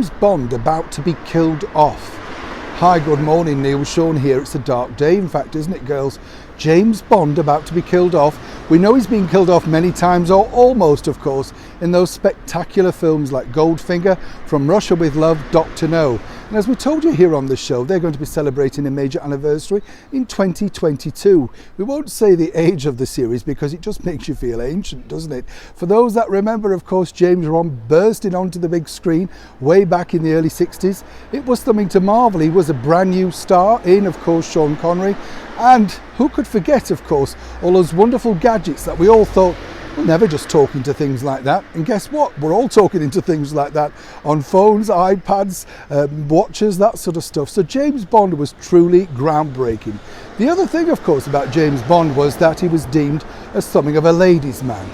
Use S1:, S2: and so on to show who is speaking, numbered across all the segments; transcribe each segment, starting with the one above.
S1: James Bond about to be killed off? Hi, good morning, Neil Sean here. It's a dark day, in fact, isn't it, girls? James Bond about to be killed off. We know he's been killed off many times, or almost, of course, in those spectacular films like Goldfinger, From Russia with Love, Dr. No. And as we told you here on the show, they're going to be celebrating a major anniversary in 2022. We won't say the age of the series because it just makes you feel ancient, doesn't it? For those that remember, of course, James Bond bursting onto the big screen way back in the early 60s, it was something to marvel. He was a brand new star in, of course, Sean Connery. And who could forget, of course, all those wonderful gadgets that we all thought, we're never just talking to things like that. And guess what? We're all talking into things like that on phones, iPads, watches, that sort of stuff. So James Bond was truly groundbreaking. The other thing, of course, about James Bond was that he was deemed as something of a ladies' man.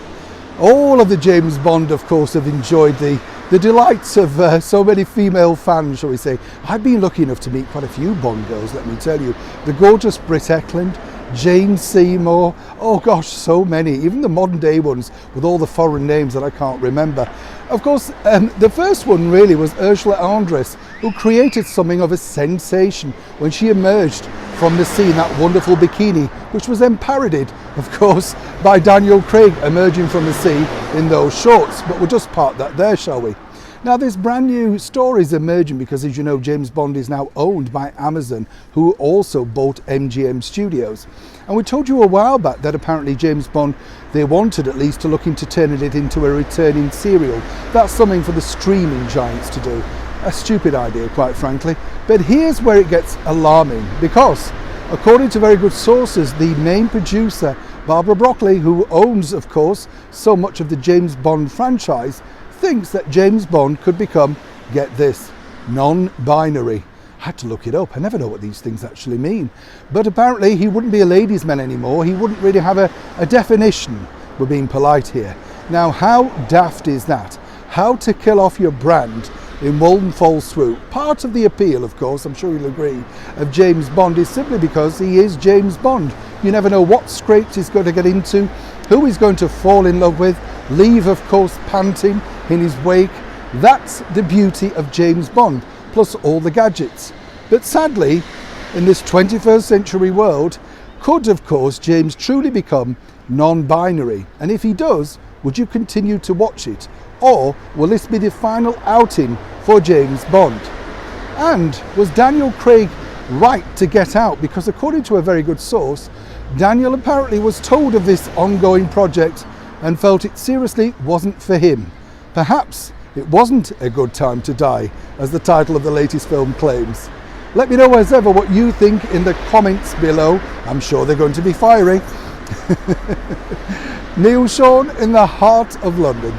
S1: All of the James Bond, of course, have enjoyed the delights of so many female fans, shall we say. I've been lucky enough to meet quite a few Bond girls, let me tell you. The gorgeous Britt Eklund, Jane Seymour, oh gosh, so many, even the modern day ones with all the foreign names that I can't remember. Of course, the first one really was Ursula Andress, who created something of a sensation when she emerged from the sea in that wonderful bikini, which was then parodied, of course, by Daniel Craig emerging from the sea in those shorts. But we'll just park that there, shall we? Now, this brand new story is emerging because, as you know, James Bond is now owned by Amazon, who also bought MGM Studios. And we told you a while back that apparently James Bond, they wanted at least to look into turning it into a returning serial. That's something for the streaming giants to do. A stupid idea, quite frankly. But here's where it gets alarming, because according to very good sources, the main producer, Barbara Broccoli, who owns, of course, so much of the James Bond franchise, thinks that James Bond could become, get this, non-binary. I had to look it up. I never know what these things actually mean. But apparently he wouldn't be a ladies' man anymore. He wouldn't really have a definition. We're being polite here. Now, how daft is that? How to kill off your brand in one fell swoop. Part of the appeal, of course, I'm sure you'll agree, of James Bond is simply because he is James Bond. You never know what scrapes he's going to get into, who he's going to fall in love with, leave, of course, panting in his wake. That's the beauty of James Bond, plus all the gadgets. But sadly, in this 21st century world, could, of course, James truly become non-binary? And if he does, would you continue to watch it? Or will this be the final outing for James Bond? And was Daniel Craig right to get out? Because according to a very good source, Daniel apparently was told of this ongoing project and felt it seriously wasn't for him. Perhaps it wasn't a good time to die, as the title of the latest film claims. Let me know as ever what you think in the comments below. I'm sure they're going to be fiery. Neil Sean in the heart of London.